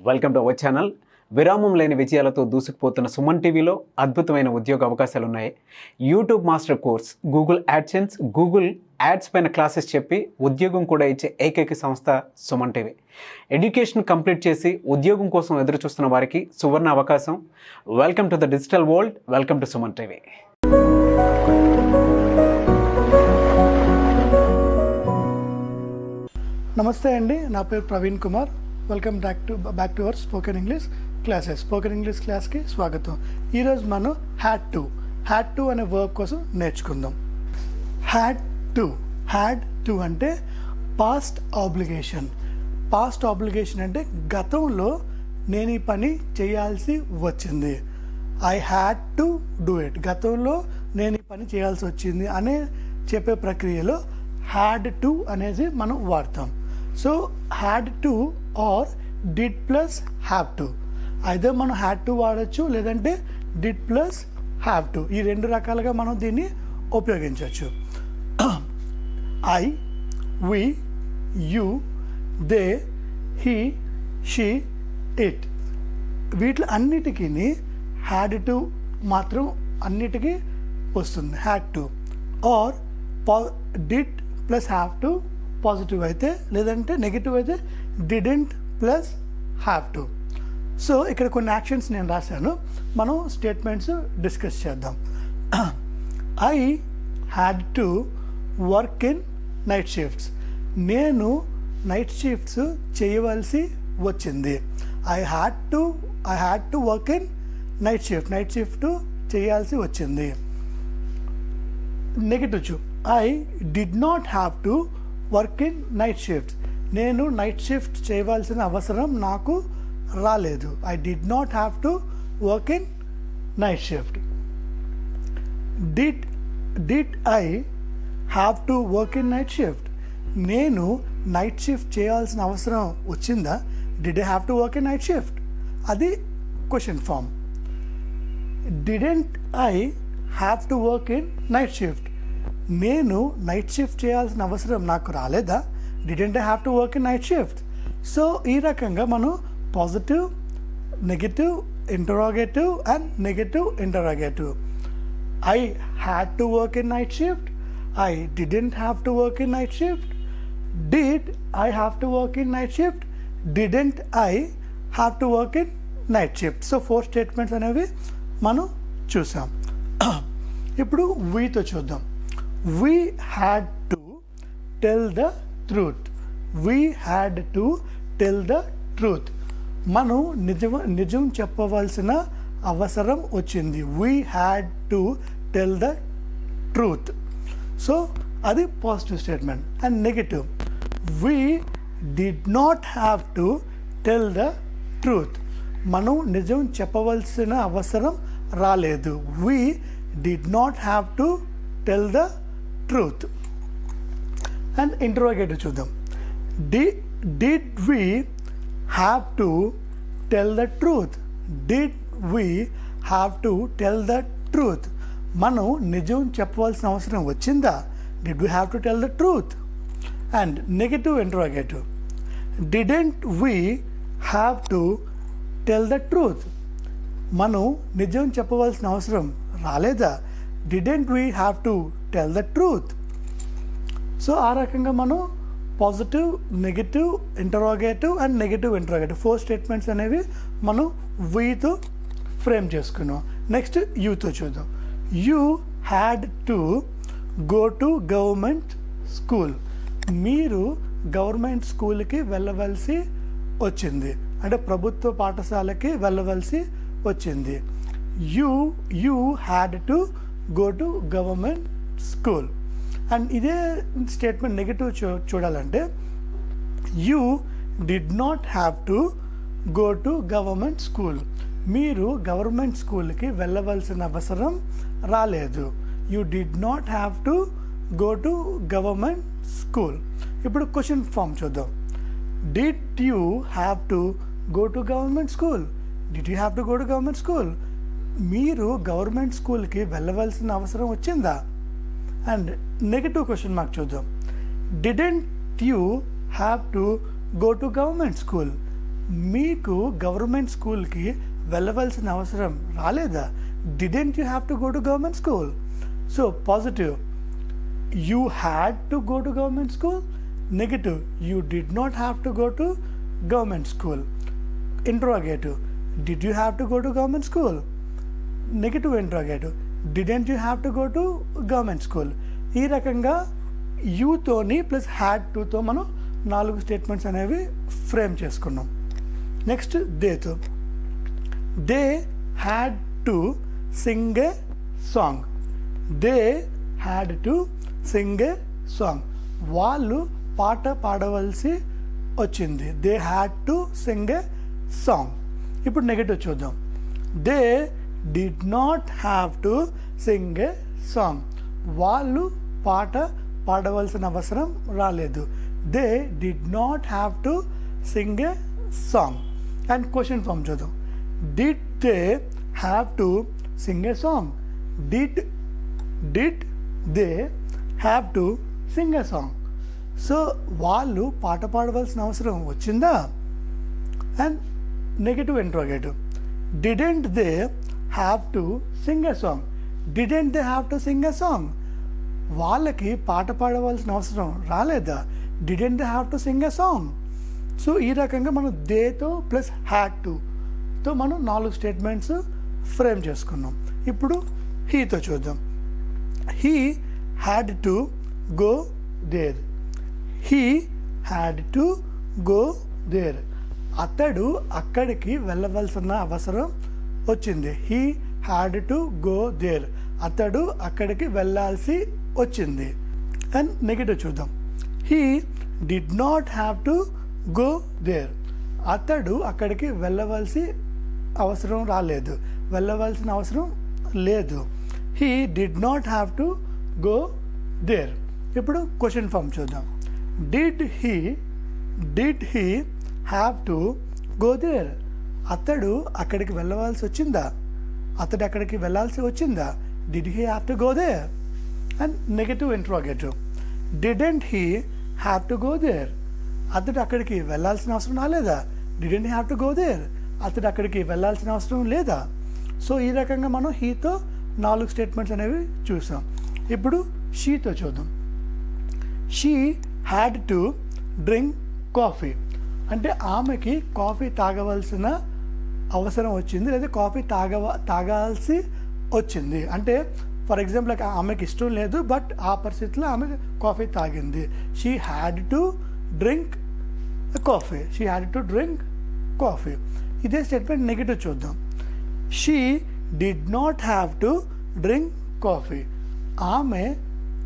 Welcome to our channel. విరామం లేని విజయాలతో దూసుకుపోతున్న సుమన్ టీవీలో అద్భుతమైన ఉద్యోగ అవకాశాలు ఉన్నాయి. YouTube master course, Google AdSense, Google ads పైన క్లాసెస్ చెప్పి ఉద్యోగం కూడా ఇచ్చే ఏకైక సంస్థ సుమన్ టీవీ. ఎడ్యుకేషన్ కంప్లీట్ చేసి ఉద్యోగం కోసం ఎదురు చూస్తున్న వారికి సువర్ణ అవకాశం. Welcome to the digital world. Welcome to Suman TV. నమస్తే అండి, నా పేరు Praveen Kumar. Welcome back to our spoken English classes. Spoken English క్లాస్కి స్వాగతం. ఈరోజు మనం హ్యాడ్ టు అనే వర్బ్ కోసం నేర్చుకుందాం. హ్యాడ్ టు అంటే పాస్ట్ ఆబ్లిగేషన్. పాస్ట్ ఆబ్లిగేషన్ అంటే గతంలో నేను ఈ పని చేయాల్సి వచ్చింది. I had to do it. గతంలో నేను ఈ పని చేయాల్సి వచ్చింది అనే చెప్పే ప్రక్రియలో హ్యాడ్ టు అనేది మనం వాడతాం. So had to or did plus have to. అయితే మనం హ్యాడ్ టు వాడచ్చు, లేదంటే డిడ్ ప్లస్ హ్యావ్ టు. ఈ రెండు రకాలుగా మనం దీన్ని ఉపయోగించవచ్చు. I, we, you, they, he, she, it, వీటి అన్నిటికీ హ్యాడ్ టు మాత్రం అన్నిటికీ వస్తుంది had to. Or did plus have to positive అయితే, లేదంటే నెగిటివ్ అయితే didn't plus have to. So ఇక్కడ కొన్ని యాక్షన్స్ నేను రాశాను, మనం స్టేట్మెంట్స్ డిస్కస్ చేద్దాం. I had to work in night shifts. నేను నైట్ షిఫ్ట్స్ చేయవలసి వచ్చింది. I had to work in night shift చేయాల్సి వచ్చింది. నెగిటివ్ చూ, I did not have to work in night shifts. నేను నైట్ షిఫ్ట్ చేయవలసిన అవసరం నాకు రాలేదు. I did not have to work in night shift. Did I have to work in night shift. నేను night shift చేయాల్సిన అవసరం వచ్చిందా? Did I have to work in night shift, అది question form. Didn't I have to work in night shift. నేను night shift చేయాల్సిన అవసరం నాకు రాలేదా? Didn't I have to work in night shift. So ఈ రకంగా మనం positive, negative, interrogative and negative interrogative. I had to work in night shift. I didn't have to work in night shift. Did I have to work in night shift. Didn't I have to work in night shift. So 4 statements అనేవి మనం చూసాం. ఇప్పుడు వీతో చూద్దాం. We had to tell the truth. We had to tell the truth. మనం నిజం చెప్పవలసిన అవసరం వచ్చింది. We had to tell the truth. So అది positive statement. And negative, we did not have to tell the truth. మనం నిజం చెప్పవలసిన అవసరం రాలేదు. We did not have to tell the truth. And interrogative చూద్దాం. Did we have to tell the truth? Did we have to tell the truth? మనం నిజం చెప్పవలసిన అవసరం వచ్చిందా? Did we have to tell the truth? And negative interrogative. Didn't we have to tell the truth? మనం నిజం చెప్పవలసిన అవసరం రాలేదా? Didn't we have to tell the truth? So ఆ రకంగా మనం positive, negative, interrogative and negative interrogative 4 statements అనేవి మనం వీతో ఫ్రేమ్ చేసుకున్నాం. నెక్స్ట్ యూతో చూద్దాం. You had to go to government school. మీరు గవర్నమెంట్ స్కూల్కి వెళ్ళవలసి వచ్చింది, అంటే ప్రభుత్వ పాఠశాలకి వెళ్ళవలసి వచ్చింది. You had to go to government school. And ఇదే స్టేట్మెంట్ నెగిటివ్ చూడాలంటే you did not have to go to government school. మీరు గవర్నమెంట్ స్కూల్కి వెళ్ళవలసిన అవసరం రాలేదు. You did not have to go to government school. ఇప్పుడు క్వశ్చన్ ఫామ్ చూద్దాం. Did you have to go to government school? Did you have to go to government school? మీరు government స్కూల్కి వెళ్ళవలసిన అవసరం వచ్చిందా? అండ్ నెగిటివ్ క్వశ్చన్ మార్క్ చూద్దాం. Didn't you have to go to government school? మీకు government స్కూల్కి వెళ్ళవలసిన అవసరం రాలేదా? Didn't you have to go to government school? So positive, you had to go to government school. Negative, you did not have to go to government school. Interrogative, did you have to go to government school? Negative interrogative, didn't you have to go to government school. ఈ రకంగా యూతోని plus had టుతో మనం 4 statements అనేవి frame చేసుకున్నాం. Next దేతో, they had to sing a song. They had to sing a song. వాళ్ళు పాట పాడవలసి వచ్చింది. They had to sing a song. ఇప్పుడు నెగటివ్ చూద్దాం. They did not have to sing a song. వాళ్ళు పాట పాడవలసిన అవసరం రాలేదు. They did not have to sing a song. And question form చూద్దాం. Did they have to sing a song? Did they have to sing a song? So వాళ్ళు పాట పాడవలసిన అవసరం వచ్చిందా? And negative interrogative, didn't they have to sing a song? Didn't they have to sing a song? వాళ్ళకి పాట పాడవలసిన అవసరం రాలేదా? Didn't they have to sing a song? So ఈ రకంగా మనం దేతో ప్లస్ హ్యాడ్ టుతో మనం 4 స్టేట్మెంట్స్ ఫ్రేమ్ చేసుకున్నాం. ఇప్పుడు హీతో చూద్దాం. He had to go there. He had to go there. అతడు అక్కడికి వెళ్ళవలసిన అవసరం వచ్చింది. He had to go there. అతడు అక్కడికి వెళ్ళాల్సి వచ్చింది. అండ్ నెగటివ్ చూద్దాం. He did not have to go there. అతడు అక్కడికి వెళ్ళవలసి అవసరం రాలేదు, వెళ్ళవలసిన అవసరం లేదు. He did not have to go there. ఇప్పుడు క్వశ్చన్ ఫామ్ చూద్దాం. Did he have to go there? అతడు అక్కడికి వెళ్ళవలసి వచ్చిందా? అతడు అక్కడికి వెళ్ళాల్సి వచ్చిందా? Did he have to go there? And negative interrogative, didn't he have to go there? అతడు అక్కడికి వెళ్ళాల్సిన అవసరం రాలేదా? Didn't he have to go there? అతడు అక్కడికి వెళ్ళాల్సిన అవసరం లేదా? సో ఈ రకంగా మనం హీతో 4 స్టేట్మెంట్స్ అనేవి చూసాం. ఇప్పుడు షీతో చూద్దాం. She had to drink coffee. అంటే ఆమెకి కాఫీ తాగవలసిన అవసరం వచ్చింది, లేదా కాఫీ తాగాల్సి వచ్చింది. అంటే ఫర్ ఎగ్జాంపుల్ ఆమెకి ఇష్టం లేదు, బట్ ఆ పరిస్థితిలో ఆమె కాఫీ తాగింది. She had to drink coffee. She had to drink coffee. ఇదే స్టేట్మెంట్ నెగటివ్ చూద్దాం. She did not have to drink coffee. ఆమె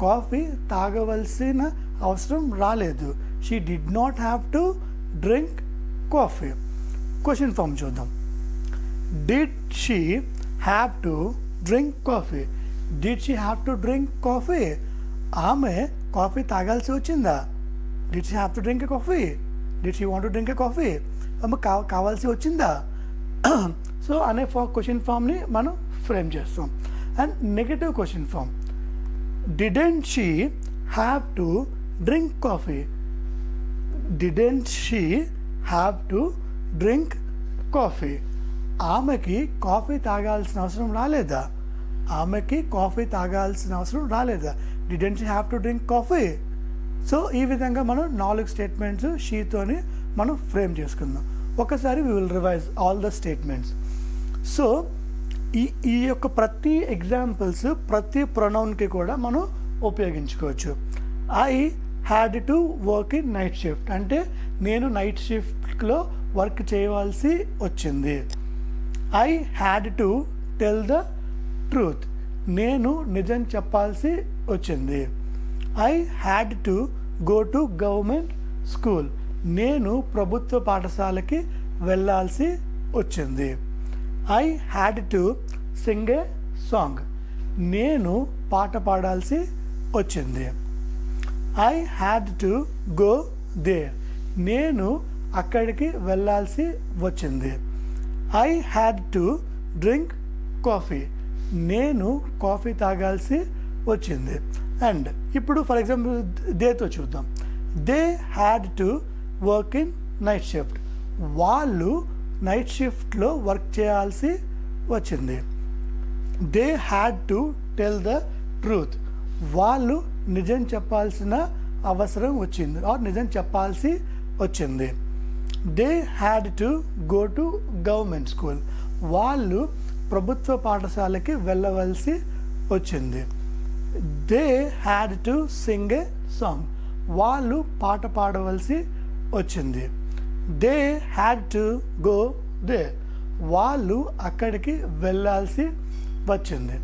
కాఫీ తాగవలసిన అవసరం రాలేదు. She did not have to drink coffee. Question form చూద్దాం. Did she have to drink coffee? Did she have to drink coffee? ఆమె coffee తాగాల్సి వచ్చిందా? Did she have to drink a coffee? Did she want to drink a coffee? ఆమె కావాల్సి వచ్చిందా? So అనే question ఫామ్ని మనం ఫ్రేమ్ చేస్తాం. And negative question form, didn't she have to drink coffee? Didn't she have to drink coffee? ఆమెకి coffee తాగాల్సిన అవసరం రాలేదా? ఆమెకి కాఫీ తాగాల్సిన అవసరం రాలేదా? Didn't she have to drink coffee? So ఈ విధంగా మనం 4 స్టేట్మెంట్స్ షీతోని మనం ఫ్రేమ్ చేసుకుందాం. ఒకసారి we will revise all the statements. So ఈ యొక్క ప్రతి ఎగ్జాంపుల్స్ ప్రతి ప్రొనౌన్కి కూడా మనం ఉపయోగించుకోవచ్చు. I had to work in night shift అంటే నేను నైట్ షిఫ్ట్లో వర్క్ చేయవలసి వచ్చింది. I had to tell the truth నేను నిజం చెప్పాల్సి వచ్చింది. I had to go to government school నేను ప్రభుత్వ పాఠశాలకి వెళ్ళాల్సి వచ్చింది. I had to sing a song నేను పాట పాడాల్సి వచ్చింది. I had to go there నేను అక్కడికి వెళ్ళాల్సి వచ్చింది. I had to drink coffee నేను కాఫీ తాగాల్సి వచ్చింది. అండ్ ఇప్పుడు ఫర్ ఎగ్జాంపుల్ దేతో చూద్దాం. They had to work in night shift వాళ్ళు నైట్ షిఫ్ట్లో వర్క్ చేయాల్సి వచ్చింది. They had to tell the truth, వాళ్ళు నిజం చెప్పాల్సిన అవసరం వచ్చింది ఆర్ నిజం చెప్పాల్సి వచ్చింది. They had to go to government school, వాళ్ళు ప్రభుత్వ పాఠశాలకి వెళ్ళవలసి వచ్చింది. They had to sing a song, వాళ్ళు పాట పాడవలసి వచ్చింది. They had to go they, వాళ్ళు అక్కడికి వెళ్ళాల్సి వచ్చింది.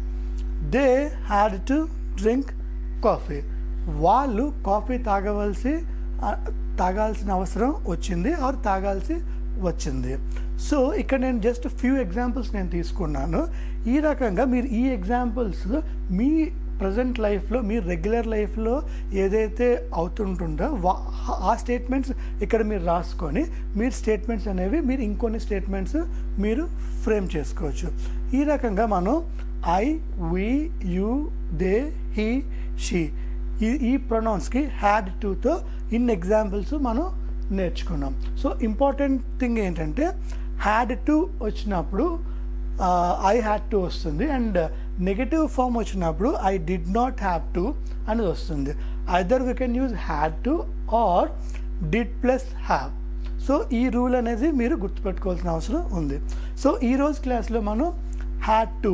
They had to drink coffee, వాళ్ళు కాఫీ తాగాల్సిన అవసరం వచ్చింది ఆర్ తాగాల్సి వచ్చింది. సో ఇక్కడ నేను జస్ట్ ఫ్యూ ఎగ్జాంపుల్స్ నేను తీసుకున్నాను. ఈ రకంగా మీరు ఈ ఎగ్జాంపుల్స్ మీ ప్రజెంట్ లైఫ్లో, మీ రెగ్యులర్ లైఫ్లో ఏదైతే అవుతుంటుందో ఆ స్టేట్మెంట్స్ ఇక్కడ మీరు రాసుకొని మీరు స్టేట్మెంట్స్ అనేవి మీరు ఇంకొన్ని స్టేట్మెంట్స్ మీరు ఫ్రేమ్ చేసుకోవచ్చు. ఈ రకంగా మనం I, we, you, they, he, she ఈ ప్రొనౌన్స్కి హ్యాడ్ టుతో ఇన్ ఎగ్జాంపుల్స్ మనం నేర్చుకున్నాం. సో ఇంపార్టెంట్ థింగ్ ఏంటంటే హ్యాడ్ టు వచ్చినప్పుడు ఐ హ్యాడ్ టు వస్తుంది, అండ్ నెగటివ్ ఫామ్ వచ్చినప్పుడు I did not have to అనేది వస్తుంది. Either we can use had to or did plus have. So ఈ రూల్ అనేది మీరు గుర్తుపెట్టుకోవాల్సిన అవసరం ఉంది. సో ఈరోజు క్లాస్లో మనం హ్యాడ్ టు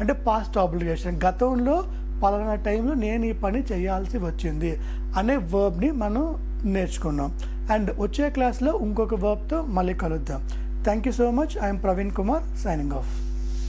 అంటే పాస్ట్ ఆబ్లిగేషన్, గతంలో పలానా టైంలో నేను ఈ పని చేయాల్సి వచ్చింది అనే వర్బ్ని మనం నేర్చుకున్నాం. అండ్ వచ్చే క్లాస్లో ఇంకొక వర్బ్తో మళ్ళీ కలుద్దాం. Thank you so much. I'm Praveen Kumar, signing off.